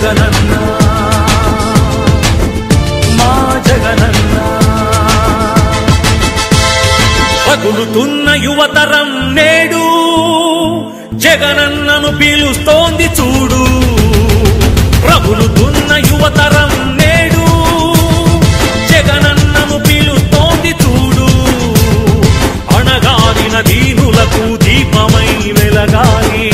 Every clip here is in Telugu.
జగనన్న మా జగనన్న పగులుతున్న యువతరం నేడు జగనన్నను పిలుస్తోంది చూడు రగులుతున్న యువతరం నేడు జగనన్నను పిలుస్తోంది చూడు అణగారిన దీనులకు దీపమై వెలగాలి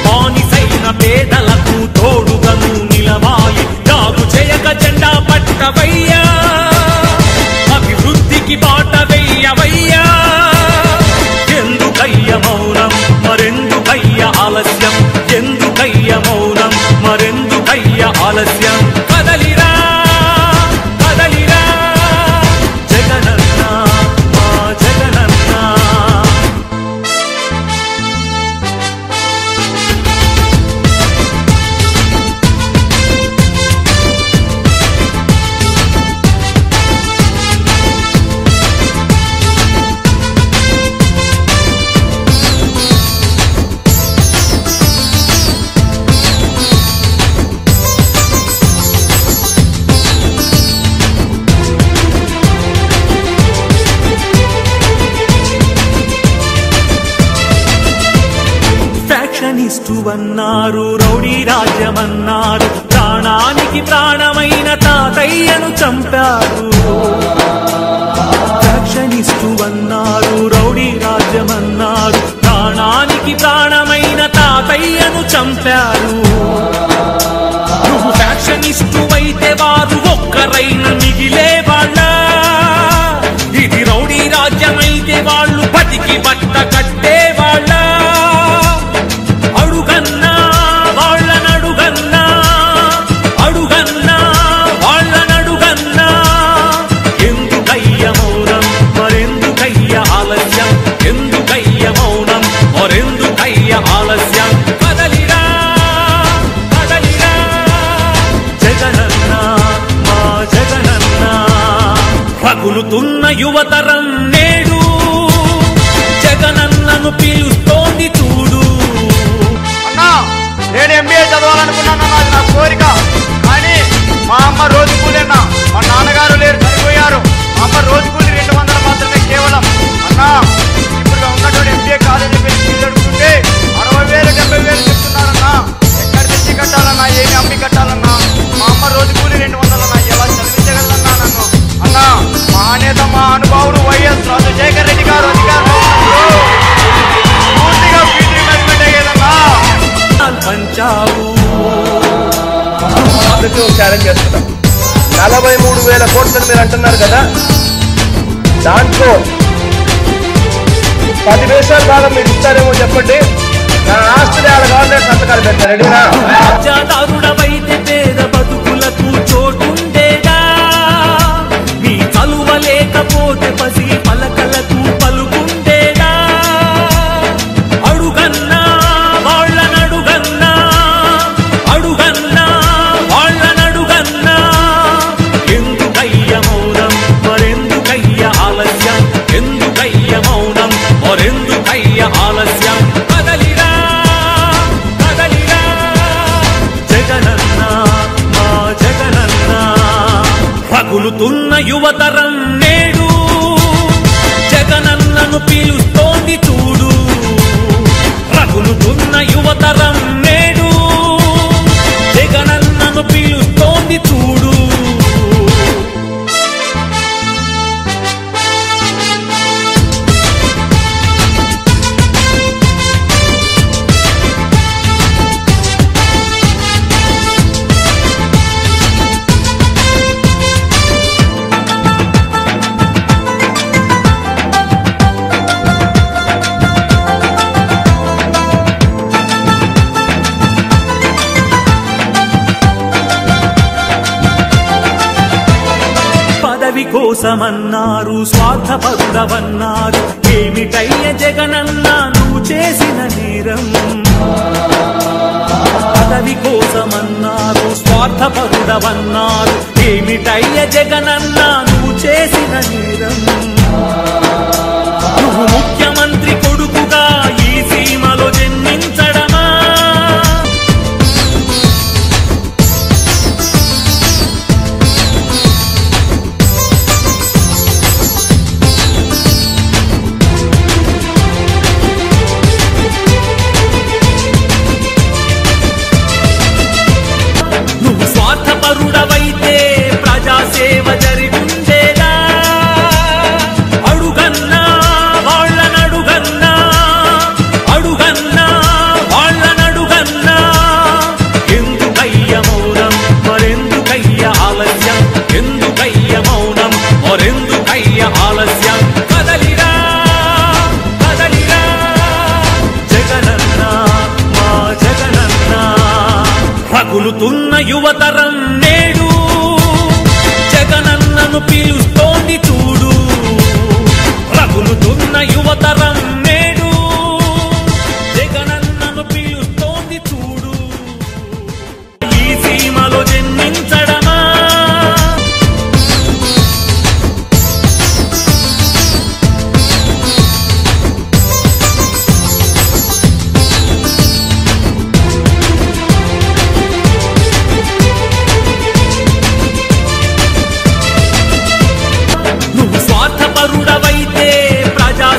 బానిసైన పేదలకు తోడుగను నిలవాలి జాగు చేయక జెండా పట్టవయ్యా అభివృద్ధికి బాట వెయ్యవయ్యా ఎందుకయ్య మౌనం మరెందుకయ్య ఆలస్యం ఎందుకయ్య మౌనం మరెందుకయ్య ఆలస్యం కదలిరా కదలిరా జగనన్న మా జగనన్న అన్నారు రౌడీ రాజ్యమన్నారు ప్రాణానికి ప్రాణమైన తాతయ్యను చంపారు ఫ్యాక్షనిస్టు అన్నారు రౌడీ రాజ్యమన్నారు ప్రాణానికి ప్రాణమైన తాతయ్యను చంపారు నువ్వు ఫ్యాక్షనిస్టు అయితే వారు ఒక్కరైనా మిగిలే వాళ్ళ ఇది రౌడీ రాజ్యమైతే వాళ్ళు బతికి బట్ట కట్టే వాళ్ళ ఆలస్యం కదలిరా కదలిరా జగనన్న మా జగనన్న పగులుతున్న యువతరం నేడు జగనన్నను పిలుస్తోంది చూడు అన్నా నేను ఎంబీఏ చదవాలనుకున్నాను అది నా కోరిక కానీ మా అమ్మ రోజు కూలీనా మా నాన్నగారు లేరు చనిపోయారు మా అమ్మ రోజు కూలీ 200 మాత్రమే కేవలం అన్నా ఇప్పుడు ఉన్నటువంటి ఎంబీఏ కాలేజీ ఫీజు అడుగుతుంటే 60,000 70,000 చెప్తున్నారన్నా ఎక్కడ తెచ్చి కట్టాలన్నా ఏమి అమ్మి కట్టాలన్నా మా అమ్మ రోజు కూలి 200 అన్నా ఎలా చదివించగలదన్నా నన్ను అన్నా మా నేత మా అనుభావుడు వైఎస్ రాజశేఖర రెడ్డి గారు అధికారంలో పూర్తిగా ఫీజు రిమెంట్ అయ్యేదన్నా పంచావు ఛాలెంజ్ చేస్తున్నాం 43,000 కోట్లని మీరు అంటున్నారు కదా దాంట్లో 10 పైసలు భాగం మీరు ఇస్తారేమో చెప్పండి నా ఆస్తిని ఆడ గవర్నమెంట్ సంతకాలు పెట్టారు రెడీనా రాజాదారుడవైతే పేద బతుకులకు చోటుండేదా నీ చలువ లేకపోతే పసి పలకలకు పలుకుండేదా అడుగన్నా వాళ్ళనడుగన్నా అడుగన్నా వాళ్ళనడుగన్నా ఎందుకయ్య మౌనం మరెందుకయ్య ఆలస్యం ఎందుకయ్య మౌనం మరెందుకయ్య ఆలస్యం కదలిరా కదలిరా జగనన్న మా జగనన్న పగులుతున్న యువతరం నేడు జగనన్నను పిలుస్తోంది చూడు రగులుతున్న యువతరం నేడు జగనన్నను పిలుస్తోంది చూడు కోసమన్నారు స్వార్థపరుడవన్నారు ఏమిటయ్య జగనన్న నువ్వు చేసిన నేరం పదవి కోసమన్నారు స్వార్థపరుడవన్నారు ఏమిటయ్య జగనన్న నువ్వు చేసిన నేరం నువ్వు ముఖ్యమంత్రి కొడుకుగా ఈ సీమలో జన్మించడమా రగులుతున్న యువతరం నేడు జగనన్నను పిలుస్తోంది చూడు. రగులుతున్న యువతరం నేడు జగనన్నను పిలుస్తోంది చూడు. ఈ సీమలో జన్మించడమా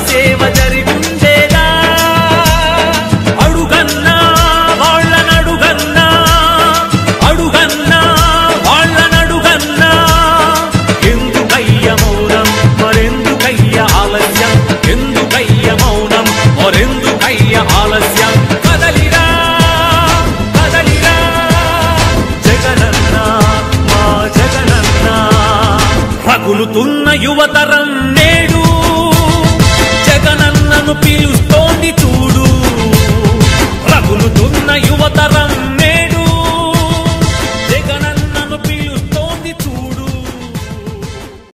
సేవ జరిగుండేదా? అడుగన్నా వాళ్ళనడుగన్నా, అడుగన్నా వాళ్ళనడుగన్నా. ఎందుకయ్య మౌనం మరెందుకయ్య ఆలస్యం, ఎందుకయ్య మౌనం మరెందుకయ్య ఆలస్యం. కదలిరా కదలిరా జగనన్న మా జగనన్న. రగులుతున్న యువతరం నేడు జగనన్నను పిలుస్తోంది చూడు. రగులుతున్న యువతరం